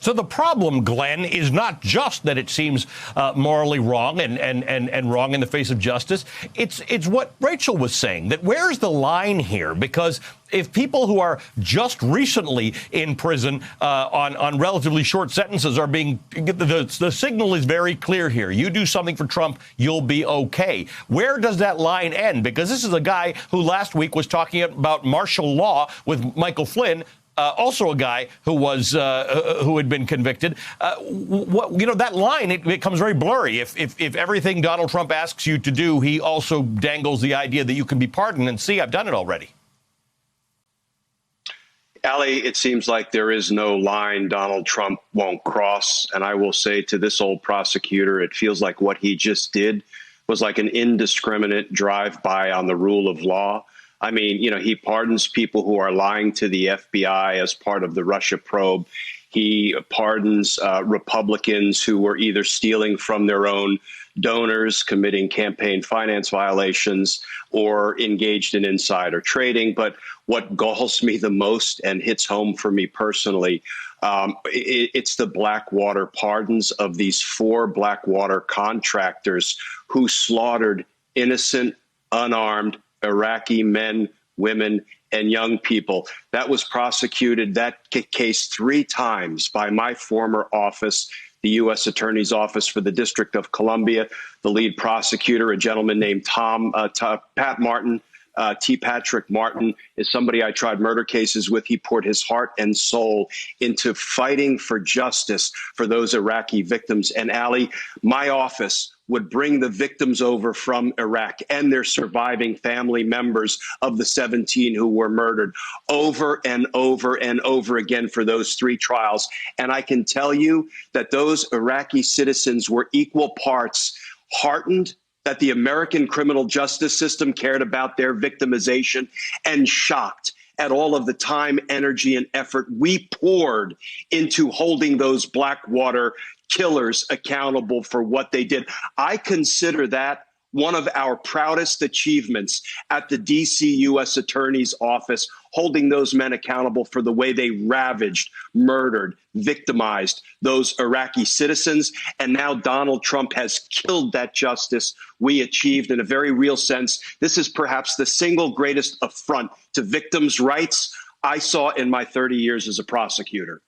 So the problem, Glenn, is not just that it seems morally wrong and wrong in the face of justice. It's what Rachel was saying, that where's the line here? Because if people who are just recently in prison on relatively short sentences are being, the signal is very clear here. You do something for Trump, you'll be okay. Where does that line end? Because this is a guy who last week was talking about martial law with Michael Flynn, also a guy who was who had been convicted. That line, it becomes very blurry. If everything Donald Trump asks you to do, he also dangles the idea that you can be pardoned and see, I've done it already. Ali, it seems like there is no line Donald Trump won't cross. And I will say to this old prosecutor, it feels like what he just did was like an indiscriminate drive-by on the rule of law. I mean, he pardons people who are lying to the FBI as part of the Russia probe. He pardons Republicans who were either stealing from their own donors, committing campaign finance violations, or engaged in insider trading. But what galls me the most and hits home for me personally, it's the Blackwater pardons of these 4 Blackwater contractors who slaughtered innocent, unarmed Iraqi men, women, and young people. That was prosecuted, that case 3 times by my former office, the U.S. Attorney's Office for the District of Columbia. The lead prosecutor, a gentleman named Pat Martin, T. Patrick Martin, is somebody I tried murder cases with. He poured his heart and soul into fighting for justice for those Iraqi victims. And Ali, my office would bring the victims over from Iraq and their surviving family members of the 17 who were murdered over and over and over again for those 3 trials. And I can tell you that those Iraqi citizens were equal parts heartened that the American criminal justice system cared about their victimization and shocked at all of the time, energy, and effort we poured into holding those Blackwater killers accountable for what they did. I consider that one of our proudest achievements at the D.C. U.S. Attorney's Office, holding those men accountable for the way they ravaged, murdered, victimized those Iraqi citizens. And now Donald Trump has killed that justice we achieved in a very real sense. This is perhaps the single greatest affront to victims' rights I saw in my 30 years as a prosecutor.